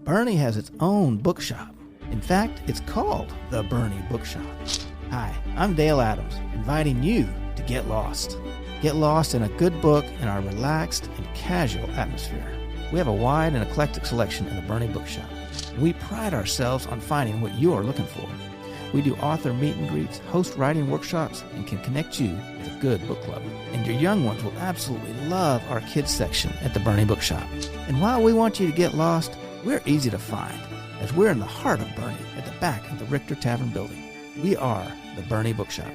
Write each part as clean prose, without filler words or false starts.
Boerne has its own bookshop. In fact, it's called the Boerne Bookshop. Hi, I'm Dale Adams, inviting you to get lost. Get lost in a good book in our relaxed and casual atmosphere. We have a wide and eclectic selection in the Boerne Bookshop, and we pride ourselves on finding what you are looking for. We do author meet and greets, host writing workshops, and can connect you with a good book club. And your young ones will absolutely love our kids section at the Boerne Bookshop. And while we want you to get lost, we're easy to find, as we're in the heart of Boerne at the back of the Richter Tavern building. We are the Boerne Bookshop.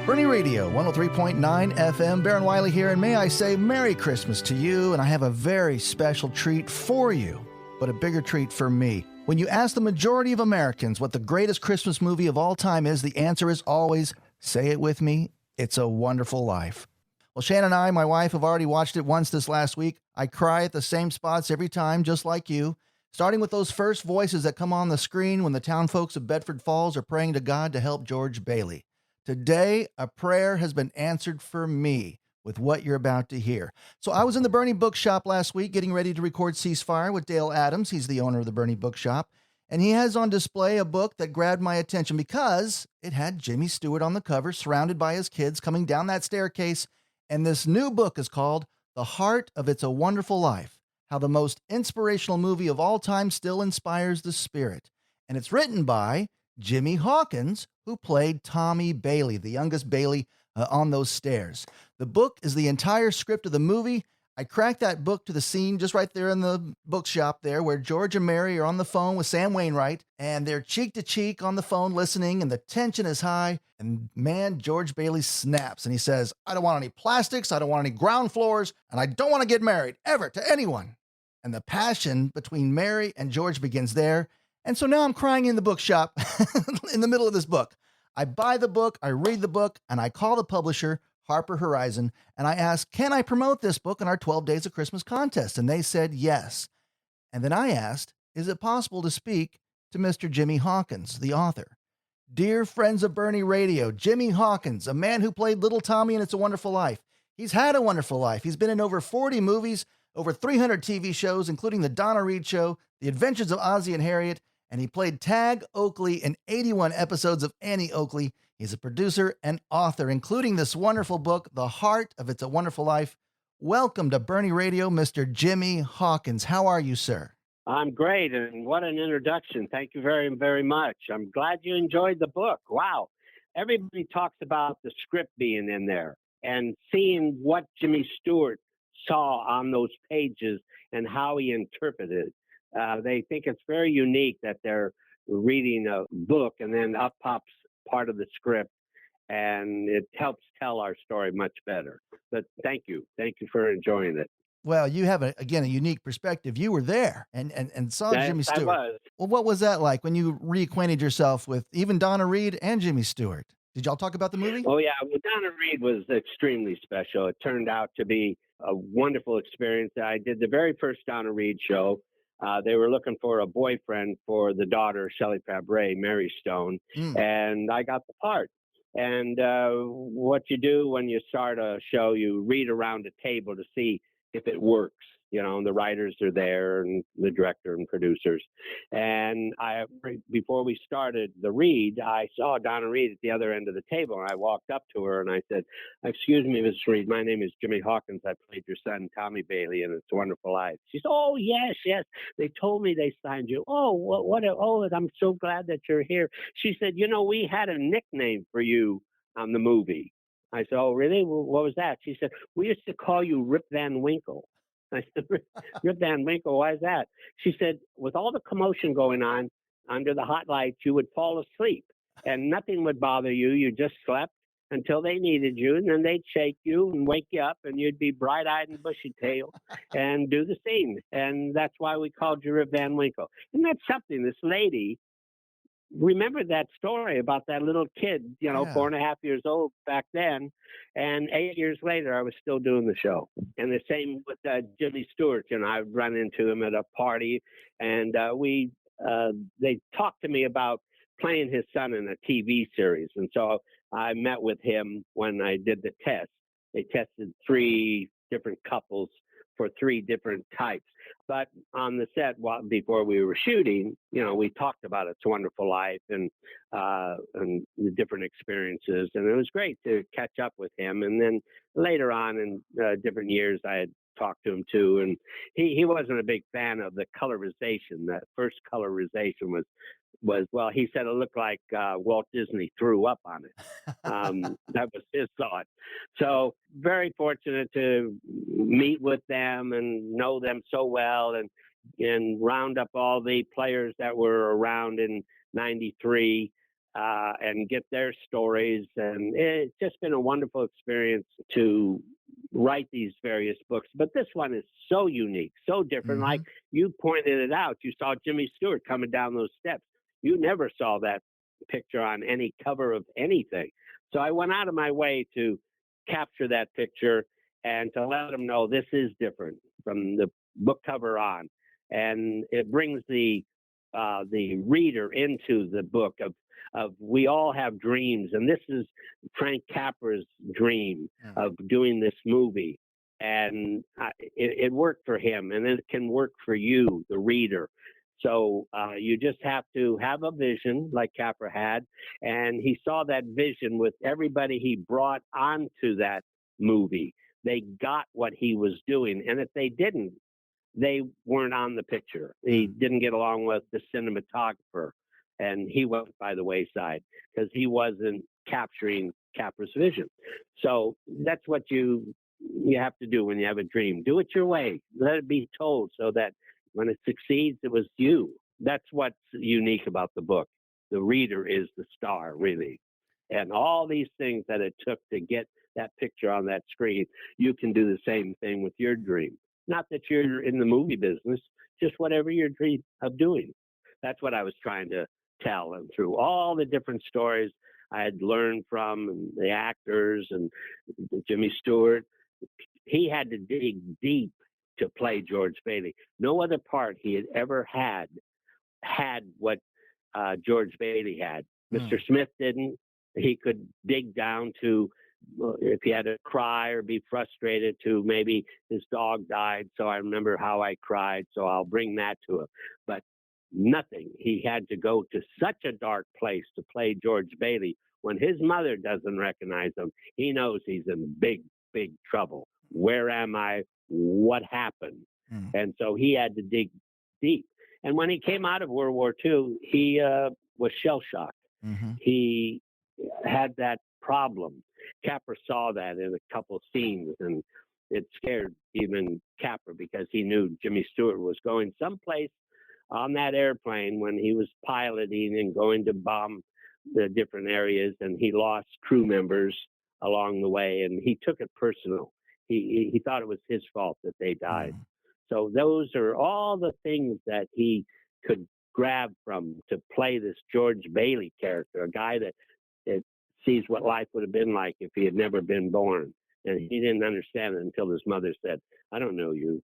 Boerne Radio, 103.9 FM, Baron Wiley here, and may I say Merry Christmas to you, and I have a very special treat for you, but a bigger treat for me. When you ask the majority of Americans what the greatest Christmas movie of all time is, the answer is always, say it with me, It's a Wonderful Life. Well, Shannon and I, my wife, have already watched it once this last week. I cry at the same spots every time, just like you, starting with those first voices that come on the screen when the town folks of Bedford Falls are praying to God to help George Bailey. Today, a prayer has been answered for me with what you're about to hear. So I was in the Boerne Bookshop last week getting ready to record Ceasefire with Dale Adams. He's the owner of the Boerne Bookshop. And he has on display a book that grabbed my attention because it had Jimmy Stewart on the cover, surrounded by his kids coming down that staircase. And this new book is called The Heart of It's a Wonderful Life, How the Most Inspirational Movie of All Time Still Inspires the Spirit. And it's written by Jimmy Hawkins, who played Tommy Bailey, the youngest Bailey on those stairs. The book is the entire script of the movie. I cracked that book to the scene just right there in the bookshop there where George and Mary are on the phone with Sam Wainwright, and they're cheek to cheek on the phone listening, and the tension is high. And man, George Bailey snaps, and he says, I don't want any plastics, I don't want any ground floors, and I don't want to get married, ever, to anyone. And the passion between Mary and George begins there. And so now I'm crying in the bookshop in the middle of this book. I buy the book, I read the book, and I call the publisher, Harper Horizon, and I asked, can I promote this book in our 12 Days of Christmas contest? And they said yes. And then I asked, is it possible to speak to Mr. Jimmy Hawkins, the author? Dear friends of Boerne Radio, Jimmy Hawkins, a man who played Little Tommy in It's a Wonderful Life. He's had a wonderful life. He's been in over 40 movies, over 300 TV shows, including The Donna Reed Show, The Adventures of Ozzie and Harriet, and he played Tag Oakley in 81 episodes of Annie Oakley. He's a producer and author, including this wonderful book, The Heart of It's a Wonderful Life. Welcome to Boerne Radio, Mr. Jimmy Hawkins. How are you, sir? I'm great, and what an introduction. Thank you very, very much. I'm glad you enjoyed the book. Wow. Everybody talks about the script being in there and seeing what Jimmy Stewart saw on those pages and how he interpreted it. They think it's very unique that they're reading a book and then up pops part of the script, and it helps tell our story much better. But thank you. Thank you for enjoying it. Well, you have, a unique perspective. You were there and saw Jimmy Stewart. I was. Well, what was that like when you reacquainted yourself with even Donna Reed and Jimmy Stewart? Did y'all talk about the movie? Oh, yeah. Well, Donna Reed was extremely special. It turned out to be a wonderful experience. I did the very first Donna Reed show. They were looking for a boyfriend for the daughter, Shelley Fabre, Mary Stone, and I got the part. And what you do when you start a show, you read around a table to see if it works. You know, the writers are there and the director and producers. And before we started the read, I saw Donna Reed at the other end of the table, and I walked up to her and I said, excuse me, Mrs. Reed, my name is Jimmy Hawkins. I played your son, Tommy Bailey, in It's a Wonderful Life. She said, oh, yes. They told me they signed you. Oh, oh, I'm so glad that you're here. She said, you know, we had a nickname for you on the movie. I said, oh, really? Well, what was that? She said, we used to call you Rip Van Winkle. I said, Rip Van Winkle, why is that? She said, with all the commotion going on under the hot lights, you would fall asleep and nothing would bother you. You just slept until they needed you, and then they'd shake you and wake you up, and you'd be bright-eyed and bushy-tailed and do the scene. And that's why we called you Rip Van Winkle. And that's something. This lady remembered that story about that little kid, 4.5 years old back then. And 8 years later, I was still doing the show. And the same with Jimmy Stewart. I'd run into him at a party, and they talked to me about playing his son in a TV series. And so I met with him when I did the test. they tested 3 different couples for 3 different types. But on the set, before we were shooting, we talked about It's a Wonderful Life and the different experiences, and it was great to catch up with him. And then later on in different years, I had talked to him too, and he wasn't a big fan of the colorization. That first colorization was well, he said it looked like Walt Disney threw up on it. That was his thought. So very fortunate to meet with them and know them so well, and round up all the players that were around in '93 and get their stories. And it's just been a wonderful experience to write these various books. But this one is so unique, so different. Like you pointed it out, you saw Jimmy Stewart coming down those steps. You never saw that picture on any cover of anything. So I went out of my way to capture that picture and to let them know this is different from the book cover on. And it brings the reader into the book of we all have dreams. And this is Frank Capra's dream of doing this movie. And it worked for him, and it can work for you, the reader. So you just have to have a vision like Capra had, and he saw that vision with everybody he brought onto that movie. They got what he was doing, and if they didn't, they weren't on the picture. He didn't get along with the cinematographer, and he went by the wayside because he wasn't capturing Capra's vision. So that's what you have to do when you have a dream. Do it your way. Let it be told so that when it succeeds, it was you. That's what's unique about the book. The reader is the star, really. And all these things that it took to get that picture on that screen, you can do the same thing with your dream. Not that you're in the movie business, just whatever your dream of doing. That's what I was trying to tell. And through all the different stories I had learned from the actors and Jimmy Stewart, he had to dig deep to play George Bailey. No other part he had ever had what George Bailey had. Mr. Smith didn't. He could dig down to if he had to cry or be frustrated to maybe his dog died, so I remember how I cried, so I'll bring that to him. But nothing. He had to go to such a dark place to play George Bailey. When his mother doesn't recognize him, he knows he's in big, big trouble. Where am I? What happened? And so he had to dig deep. And when he came out of World War II, he was shell-shocked. He had that problem. Capra saw that in a couple scenes, and it scared even Capra because he knew Jimmy Stewart was going someplace on that airplane when he was piloting and going to bomb the different areas, and he lost crew members along the way, and he took it personal. He thought it was his fault that they died. So those are all the things that he could grab from to play this George Bailey character, a guy that sees what life would have been like if he had never been born. And he didn't understand it until his mother said, "I don't know you."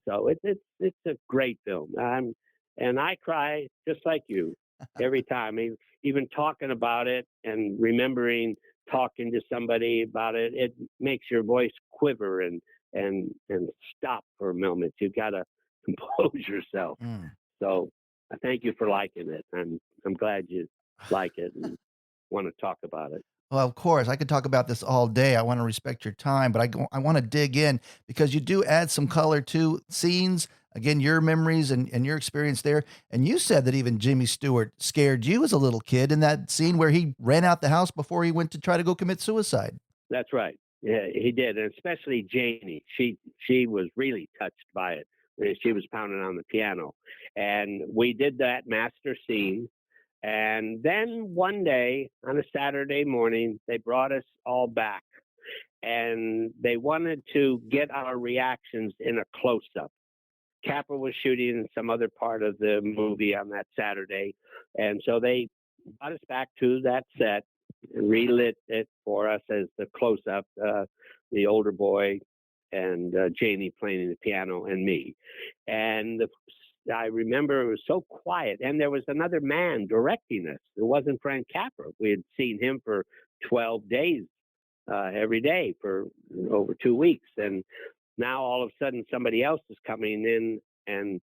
So it's a great film. And I cry just like you every time. Even talking about it and remembering talking to somebody about it, it makes your voice quiver and stop for a moment. You've got to compose yourself. So I thank you for liking it. I'm glad you like it and want to talk about it. Well, of course, I could talk about this all day. I want to respect your time, but I want to dig in because you do add some color to scenes. Again, your memories and your experience there. And you said that even Jimmy Stewart scared you as a little kid in that scene where he ran out the house before he went to try to go commit suicide. That's right. Yeah, he did. And especially Janie. She was really touched by it. She was pounding on the piano. And we did that master scene. And then one day on a Saturday morning, they brought us all back. And they wanted to get our reactions in a close-up. Capra was shooting in some other part of the movie on that Saturday. And so they brought us back to that set, relit it for us as the close-up, the older boy and Janie playing the piano and me. And I remember it was so quiet. And there was another man directing us. It wasn't Frank Capra. We had seen him for 12 days every day for over 2 weeks. And now all of a sudden somebody else is coming in and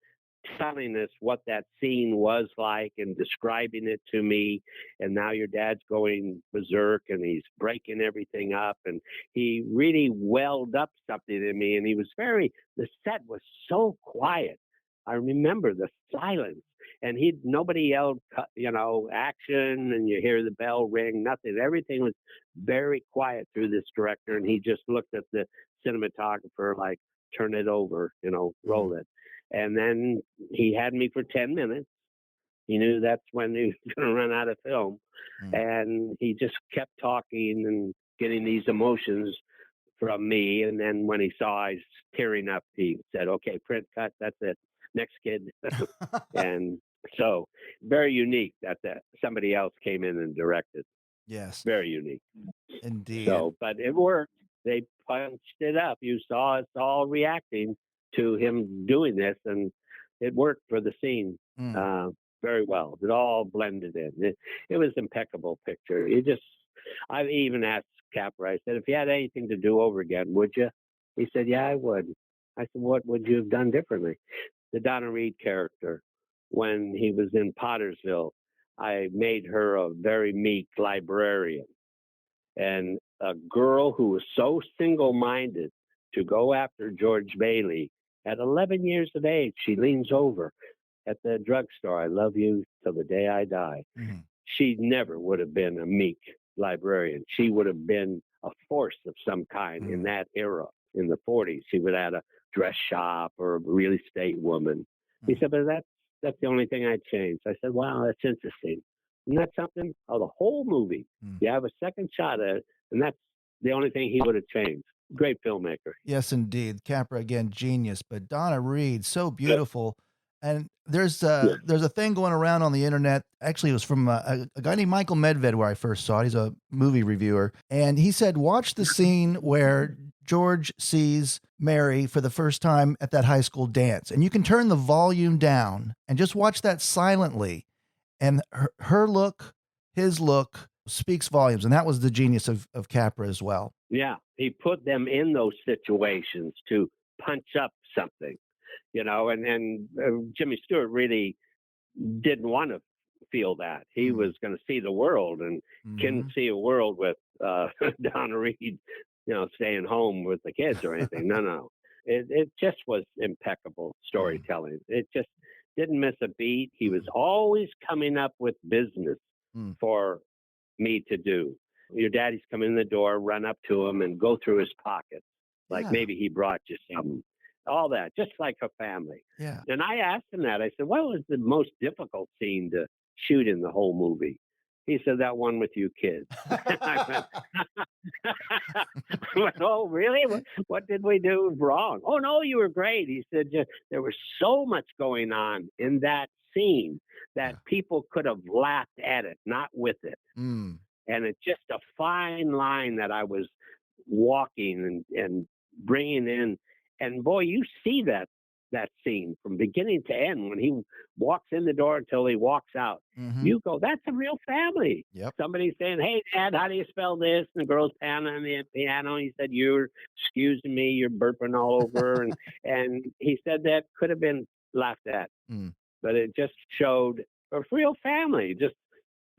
telling us what that scene was like and describing it to me. And now your dad's going berserk and he's breaking everything up. And he really welled up something in me. And the set was so quiet. I remember the silence. And nobody yelled, action, and you hear the bell ring, nothing. Everything was very quiet through this director. And he just looked at the cinematographer like, turn it over, roll it. And then he had me for 10 minutes. He knew that's when he was going to run out of film. And he just kept talking and getting these emotions from me. And then when he saw I was tearing up, he said, okay, print cut, that's it. Next kid. And so very unique that somebody else came in and directed. Yes. Very unique. Indeed. So, but it worked. They punched it up. You saw us all reacting to him doing this, and it worked for the scene very well. It all blended in. It was an impeccable picture. I even asked Capra, I said, if you had anything to do over again, would you? He said, yeah, I would. I said, what would you have done differently? The Donna Reed character, when he was in Pottersville, I made her a very meek librarian. And a girl who was so single-minded to go after George Bailey at 11 years of age, she leans over at the drugstore. I love you till the day I die. Mm-hmm. She never would have been a meek librarian. She would have been a force of some kind in that era, in the 40s. She would have had a dress shop or a real estate woman. He said, but that's the only thing I'd change. I said, wow, that's interesting. Isn't that something? Oh, the whole movie. You have a second shot at it, and that's the only thing he would have changed. Great filmmaker. Yes, indeed. Capra, again, genius. But Donna Reed, so beautiful. And there's a thing going around on the internet. Actually, it was from a guy named Michael Medved where I first saw it. He's a movie reviewer. And he said, watch the scene where George sees Mary for the first time at that high school dance. And you can turn the volume down and just watch that silently. And her look, his look speaks volumes. And that was the genius of Capra as well. Yeah, he put them in those situations to punch up something, and Jimmy Stewart really didn't want to feel that. He was going to see the world and couldn't see a world with Donna Reed, staying home with the kids or anything. No. It just was impeccable storytelling. It just didn't miss a beat. He was always coming up with business for me to do. Your daddy's come in the door, run up to him and go through his pockets. Like maybe he brought you something. All that, just like a family. Yeah. And I asked him that. I said, what was the most difficult scene to shoot in the whole movie? He said, that one with you kids. I went, oh, really? What did we do wrong? Oh, no, you were great. He said, there was so much going on in that scene that people could have laughed at it, not with it. And it's just a fine line that I was walking and bringing in. And boy, you see that scene from beginning to end when he walks in the door until he walks out. You go, that's a real family. Yep. Somebody's saying, hey, Dad, how do you spell this? And the girl's pounding on the piano. He said, you're excusing me, you're burping all over. and he said that could have been laughed at. But it just showed a real family just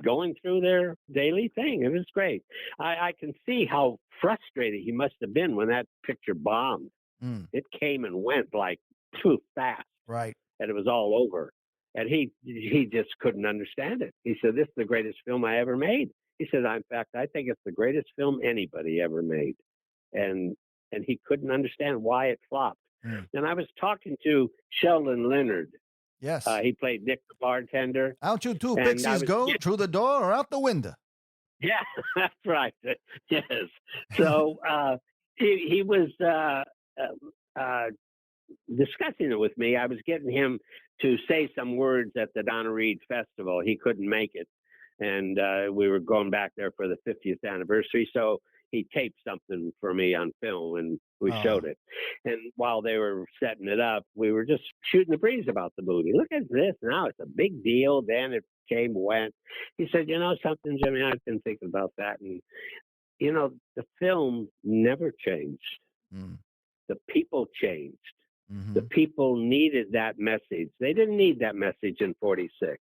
going through their daily thing. It was great. I can see how frustrated he must have been when that picture bombed. It came and went like too fast. Right. And it was all over. And he just couldn't understand it. He said, this is the greatest film I ever made. He said, in fact, I think it's the greatest film anybody ever made. And he couldn't understand why it flopped. And I was talking to Sheldon Leonard. Yes. He played Nick the bartender. Out you two pixies go, through the door or out the window. Yeah, that's right. Yes. So he was discussing it with me. I was getting him to say some words at the Donna Reed Festival. He couldn't make it. And we were going back there for the 50th anniversary. So he taped something for me on film and we showed it. And while they were setting it up, we were just shooting the breeze about the movie. Look at this. Now it's a big deal. Then it went. He said, you know something, Jimmy, I've been thinking about that. And the film never changed. Mm. The people changed. Mm-hmm. The people needed that message. They didn't need that message in 46,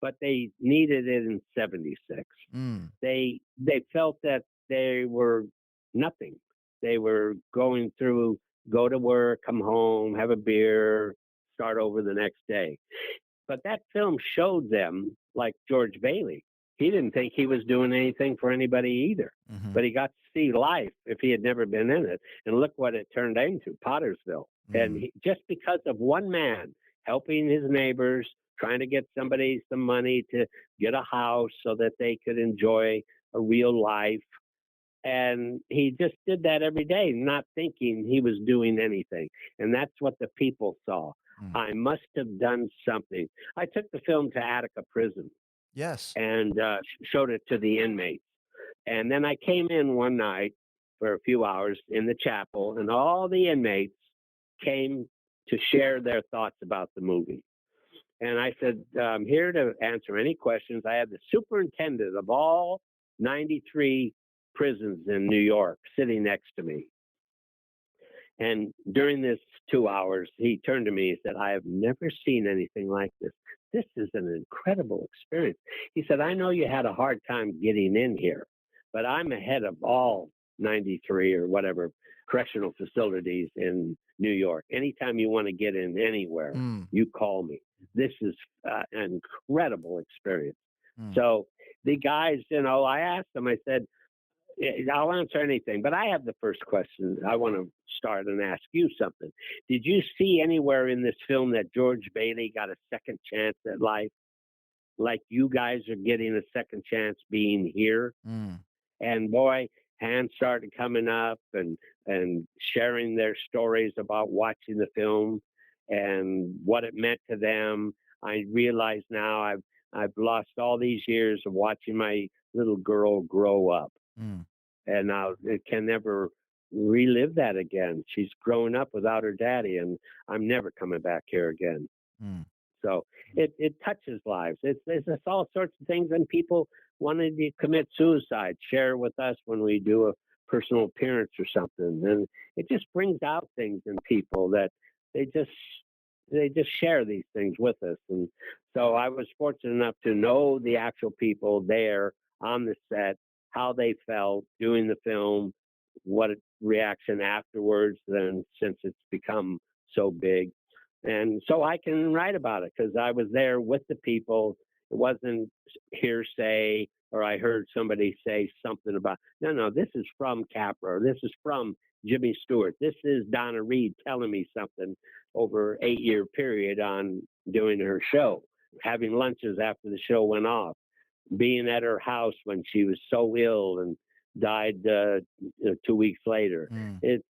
but they needed it in 76. Mm. They felt that they were nothing. They were going through, go to work, come home, have a beer, start over the next day. But that film showed them, like George Bailey. He didn't think he was doing anything for anybody either. Mm-hmm. But he got to see life if he had never been in it. And look what it turned into, Pottersville. Mm. And just because of one man helping his neighbors, trying to get somebody some money to get a house so that they could enjoy a real life. And he just did that every day, not thinking he was doing anything. And that's what the people saw. Mm. I must have done something. I took the film to Attica Prison. Yes. And showed it to the inmates. And then I came in one night for a few hours in the chapel, and all the inmates came to share their thoughts about the movie. And I said, I'm here to answer any questions. I had the superintendent of all 93 prisons in New York sitting next to me. And during this 2 hours, he turned to me and said, I have never seen anything like this. This is an incredible experience. He said, I know you had a hard time getting in here, but I'm ahead of all 93 or whatever correctional facilities in New York. Anytime you want to get in anywhere, you call me. This is an incredible experience. So the guys, I asked them, I said, I'll answer anything, but I have the first question. I want to start and ask you something. Did you see anywhere in this film that George Bailey got a second chance at life? Like you guys are getting a second chance being here? And boy, hands started coming up and sharing their stories about watching the film and what it meant to them. I realize now I've lost all these years of watching my little girl grow up. And now it can never relive that again. She's grown up without her daddy, and I'm never coming back here again. So it touches lives. It's all sorts of things, and people wanting to commit suicide share with us when we do a personal appearance or something, and it just brings out things in people that they just share these things with us. And so I was fortunate enough to know the actual people there on the set, how they felt doing the film, what reaction afterwards, then since it's become so big. And so I can write about it because I was there with the people. It wasn't hearsay or I heard somebody say something about, no, this is from Capra. This is from Jimmy Stewart. This is Donna Reed telling me something over 8-year period on doing her show, having lunches after the show went off, being at her house when she was so ill and died 2 weeks later. It's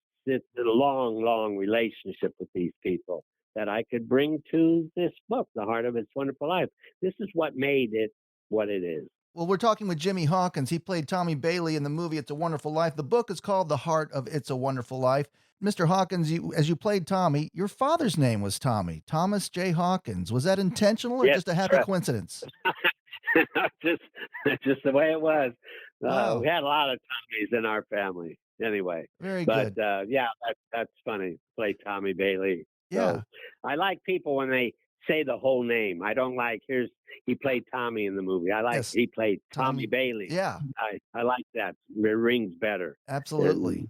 a long relationship with these people that I could bring to this book, The Heart of It's Wonderful Life. This is what made it what it is. Well, we're talking with Jimmy Hawkins. He played Tommy Bailey in the movie It's a Wonderful Life. The book is called The Heart of It's a Wonderful Life. Mr. Hawkins, as you played Tommy, your father's name was Tommy, Thomas J. Hawkins. Was that intentional or just a happy coincidence? just the way it was. Wow. We had a lot of Tommies in our family anyway. Very good. But that's funny. Play Tommy Bailey. Yeah. So I like people when they say the whole name. I don't like, he played Tommy in the movie. I like, he played Tommy Bailey. Yeah. I like that. It rings better. Absolutely.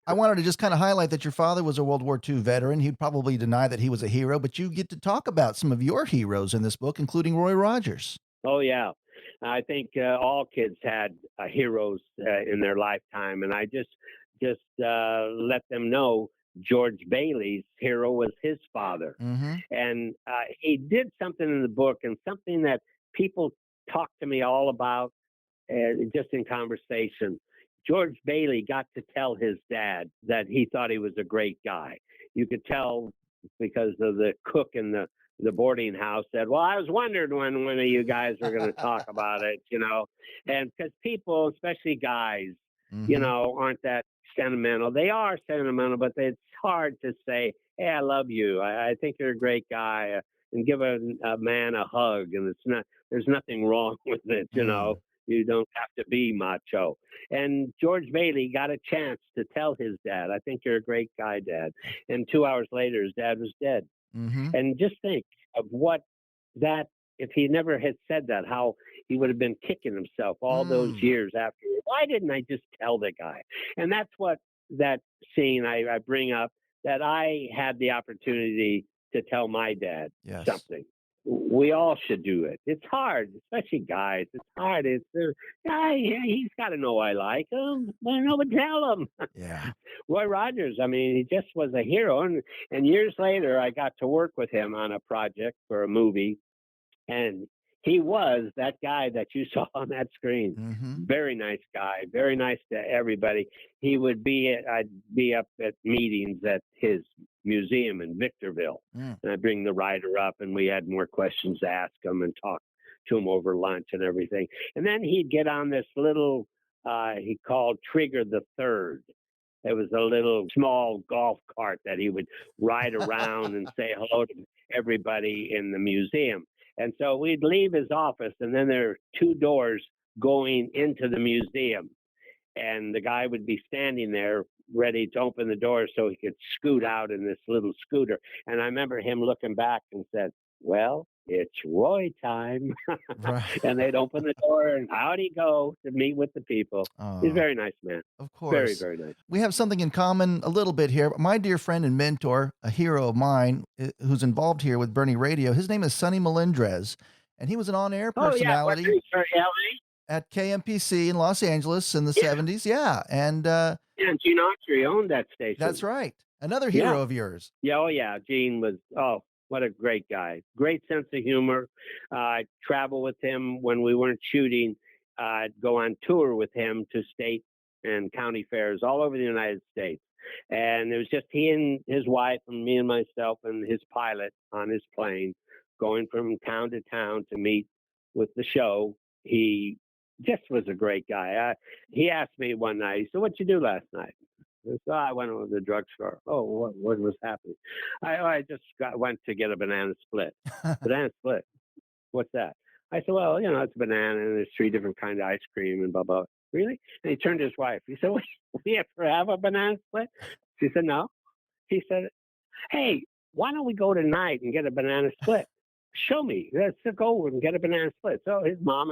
I wanted to just kind of highlight that your father was a World War II veteran. He'd probably deny that he was a hero, but you get to talk about some of your heroes in this book, including Roy Rogers. Oh, yeah. I think all kids had heroes in their lifetime, and I just let them know George Bailey's hero was his father. And he did something in the book, and something that people talk to me all about just in conversation. George Bailey got to tell his dad that he thought he was a great guy. You could tell because of the cook in the boarding house said, well, I was wondering when one of you guys were going to talk about it, and because people, especially guys, aren't that sentimental. They are sentimental, but it's hard to say, hey, I love you. I think you're a great guy, and give a man a hug. And there's nothing wrong with it. You don't have to be macho. And George Bailey got a chance to tell his dad, I think you're a great guy, Dad. And 2 hours later, his dad was dead. Mm-hmm. And just think of what that, if he never had said that, how he would have been kicking himself all those years after. Why didn't I just tell the guy? And that's what that scene I bring up, that I had the opportunity to tell my dad something. We all should do it. It's hard, especially guys. It's hard. It's he's got to know I like him. But tell him. Yeah. Roy Rogers, I mean, he just was a hero. And years later, I got to work with him on a project for a movie. And he was that guy that you saw on that screen. Mm-hmm. Very nice guy, very nice to everybody. I'd be up at meetings at his museum in Victorville, and I'd bring the writer up, and we had more questions to ask him and talk to him over lunch and everything. And then he'd get on this little, he called Trigger the Third. It was a little small golf cart that he would ride around and say hello to everybody in the museum. And so we'd leave his office, and then there are 2 doors going into the museum. And the guy would be standing there ready to open the door so he could scoot out in this little scooter. And I remember him looking back and said, well, it's Roy time. Right. And they'd open the door, and out he'd go to meet with the people. He's a very nice man. Of course. Very, very nice. We have something in common a little bit here. My dear friend and mentor, a hero of mine, who's involved here with Boerne Radio, his name is Sonny Melendrez, and he was an on-air personality at KMPC in Los Angeles in the 70s. Yeah. And Gene Autry owned that station. That's right. Another hero of yours. Yeah. Oh, yeah. Gene was, what a great guy. Great sense of humor. I'd travel with him when we weren't shooting. I'd go on tour with him to state and county fairs all over the United States. And it was just he and his wife and me and myself and his pilot on his plane going from town to town to meet with the show. He just was a great guy. He asked me one night, he said, what'd you do last night? So I went over to the drugstore. Oh, what was happening? I just went to get a banana split. Banana split? What's that? I said, well, it's a banana and there's 3 different kinds of ice cream and blah, blah. Really? And he turned to his wife. He said, we ever have a banana split? She said, no. He said, hey, why don't we go tonight and get a banana split? Show me. Let's go over and get a banana split. So my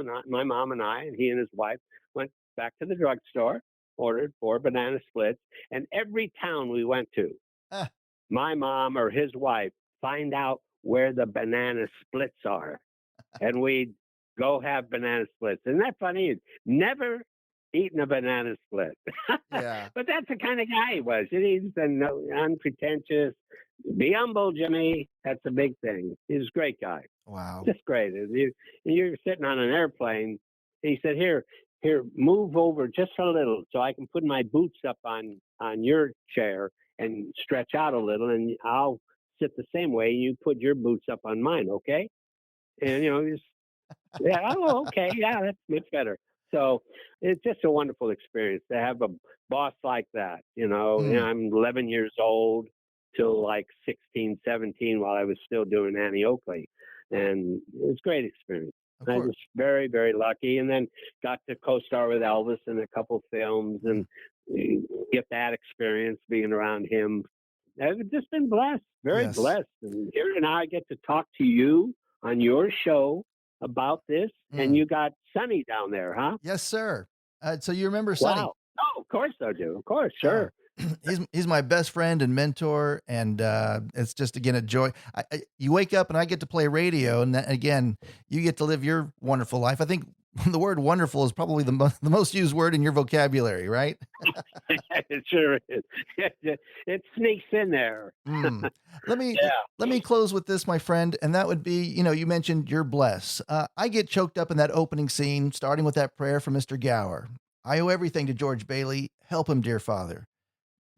mom and I, and he and his wife went back to the drugstore, ordered 4 banana splits, and every town we went to, my mom or his wife find out where the banana splits are, and we'd go have banana splits. Isn't that funny? Never eaten a banana split. Yeah. But that's the kind of guy he was. He's unpretentious. Be humble, Jimmy. That's a big thing. He's a great guy. Wow. Just great. You're sitting on an airplane. He said, here, move over just a little so I can put my boots up on your chair and stretch out a little, and I'll sit the same way. You put your boots up on mine, okay? And, okay. Yeah, that's much better. So it's just a wonderful experience to have a boss like that. I'm 11 years old till like 16, 17 while I was still doing Annie Oakley. And it was a great experience. I was very, very lucky, and then got to co-star with Elvis in a couple films and get that experience being around him. I've just been blessed, very blessed. And here now I get to talk to you on your show about this, and you got Sonny down there, huh? Yes, sir. So you remember Sonny? Wow. Oh, of course I do. Of course, sure. He's my best friend and mentor, and it's just, again, a joy. You wake up and I get to play radio, and again, you get to live your wonderful life. I think the word wonderful is probably the most used word in your vocabulary, right? It sure is. It sneaks in there. Let me close with this, my friend, and that would be, you mentioned you're blessed. I get choked up in that opening scene, starting with that prayer from Mr. Gower. I owe everything to George Bailey. Help him, dear Father.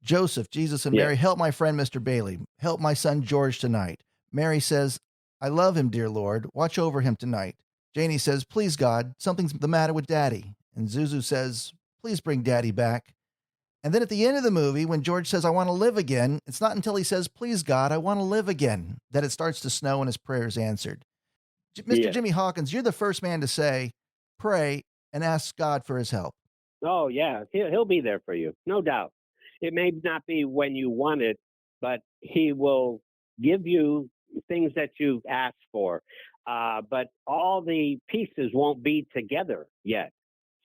Joseph, Jesus, and Mary, help my friend, Mr. Bailey. Help my son, George, tonight. Mary says, I love him, dear Lord. Watch over him tonight. Janie says, please, God, something's the matter with Daddy. And Zuzu says, please bring Daddy back. And then at the end of the movie, when George says, I want to live again, it's not until he says, please, God, I want to live again, that it starts to snow and his prayer is answered. Mr. Jimmy Hawkins, you're the first man to say, pray and ask God for his help. Oh, yeah. He'll be there for you, no doubt. It may not be when you want it, but he will give you things that you've asked for. But all the pieces won't be together yet.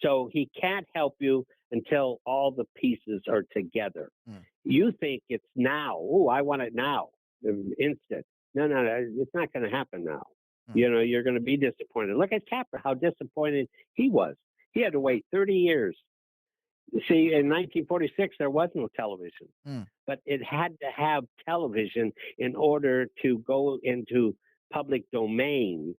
So he can't help you until all the pieces are together. You think it's now. Oh, I want it now, instant. No, it's not going to happen now. You're going to be disappointed. Look at Capra, how disappointed he was. He had to wait 30 years. See, in 1946, there was no television, but it had to have television in order to go into public domain.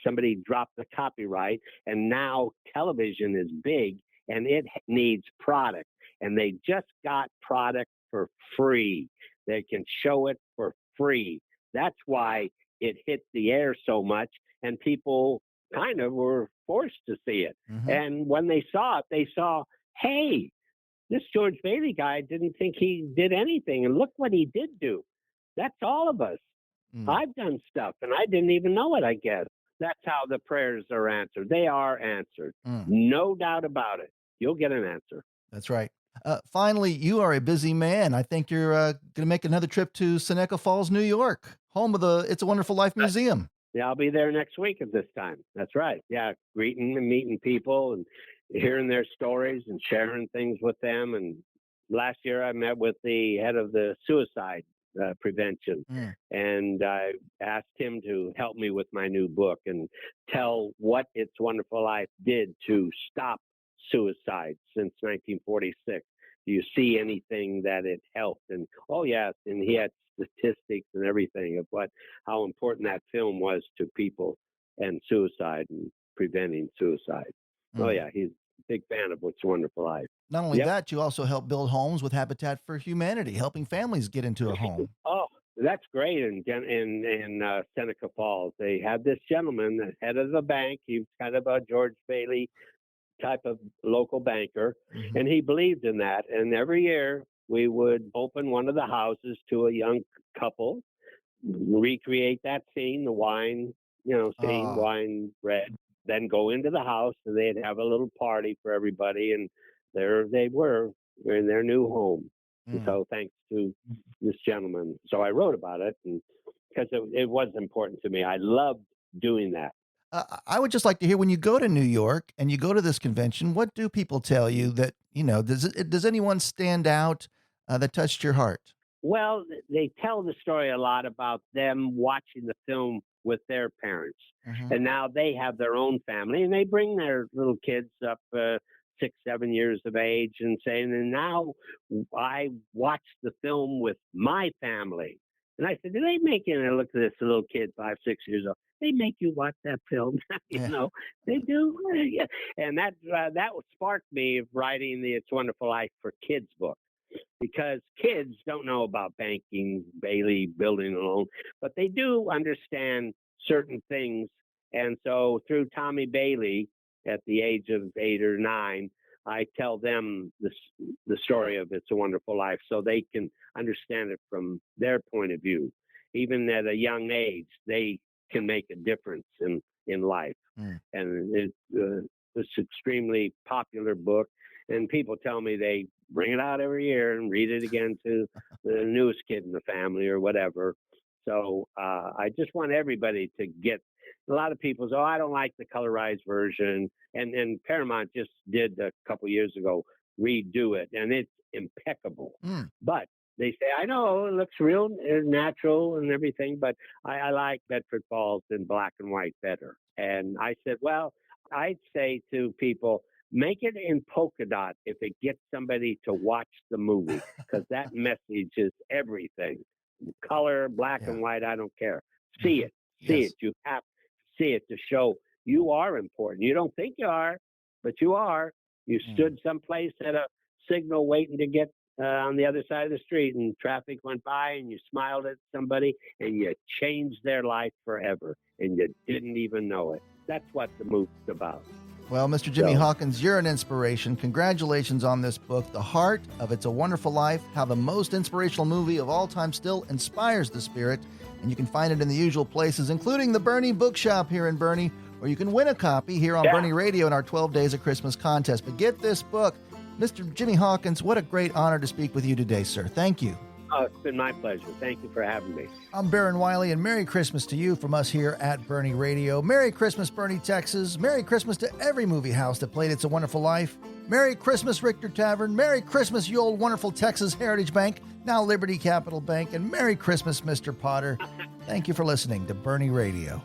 Somebody dropped the copyright, and now television is big, and it needs product. And they just got product for free. They can show it for free. That's why it hit the air so much, and people kind of were forced to see it. And when they saw it, they saw, hey, this George Bailey guy didn't think he did anything, and look what he did do. That's all of us. I've done stuff, and I didn't even know it, I guess. That's how the prayers are answered. They are answered. No doubt about it. You'll get an answer. That's right. Finally, you are a busy man. I think you're going to make another trip to Seneca Falls, New York, home of the It's a Wonderful Life Museum. Yeah, I'll be there next week at this time. That's right. Yeah, greeting and meeting people and hearing their stories and sharing things with them. And last year I met with the head of the suicide prevention, and I asked him to help me with my new book and tell what It's Wonderful Life did to stop suicide since 1946. Do you see anything that it helped? And oh yes, and he had statistics and everything of how important that film was to people and suicide and preventing suicide. Oh yeah, he's a big fan of It's a Wonderful Life. Not only that, you also help build homes with Habitat for Humanity, helping families get into a home. Oh, that's great. In Seneca Falls, they had this gentleman, the head of the bank. He was kind of a George Bailey type of local banker, and he believed in that. And every year we would open one of the houses to a young couple, recreate that scene, the wine, scene, wine, red, then go into the house, and they'd have a little party for everybody. And there they were in their new home. And so thanks to this gentleman. So I wrote about it, and because it was important to me. I loved doing that. I would just like to hear, when you go to New York and you go to this convention, what do people tell you that, does anyone stand out that touched your heart? Well, they tell the story a lot about them watching the film with their parents. And now they have their own family, and they bring their little kids up 6, 7 years of age and saying, and now I watched the film with my family. And I said, do they make it? And I looked at this little kid, 5, 6 years old. They make you watch that film. They do. And that sparked me writing the It's Wonderful Life for Kids book, because kids don't know about banking, Bailey, building a loan, but they do understand certain things. And so through Tommy Bailey, at the age of 8 or 9, I tell them the story of It's a Wonderful Life so they can understand it from their point of view. Even at a young age, they can make a difference in life. And it's an extremely popular book. And people tell me they bring it out every year and read it again to the newest kid in the family or whatever. So I just want everybody to get. A lot of people say, I don't like the colorized version. And Paramount just did a couple years ago, redo it, and it's impeccable. But they say, I know it looks real natural and everything, but I like Bedford Falls in black and white better. And I said, well, I'd say to people, make it in polka dot if it gets somebody to watch the movie, because that message is everything. Color, black and white, I don't care. See it. See it. You have to see it to show you are important. You don't think you are, but you are. You stood someplace at a signal waiting to get on the other side of the street, and traffic went by, and you smiled at somebody, and you changed their life forever, and you didn't even know it. That's what the movie's about. Well, Mr. Jimmy Hawkins, you're an inspiration. Congratulations on this book, The Heart of It's a Wonderful Life, how the most inspirational movie of all time still inspires the spirit. And you can find it in the usual places, including the Boerne Bookshop here in Boerne, or you can win a copy here on Boerne Radio in our 12 Days of Christmas contest. But get this book. Mr. Jimmy Hawkins, what a great honor to speak with you today, sir. Thank you. Oh, it's been my pleasure. Thank you for having me. I'm Baron Wiley, and Merry Christmas to you from us here at Boerne Radio. Merry Christmas, Boerne, Texas. Merry Christmas to every movie house that played It's a Wonderful Life. Merry Christmas, Richter Tavern. Merry Christmas, you old wonderful Texas Heritage Bank, now Liberty Capital Bank. And Merry Christmas, Mr. Potter. Thank you for listening to Boerne Radio.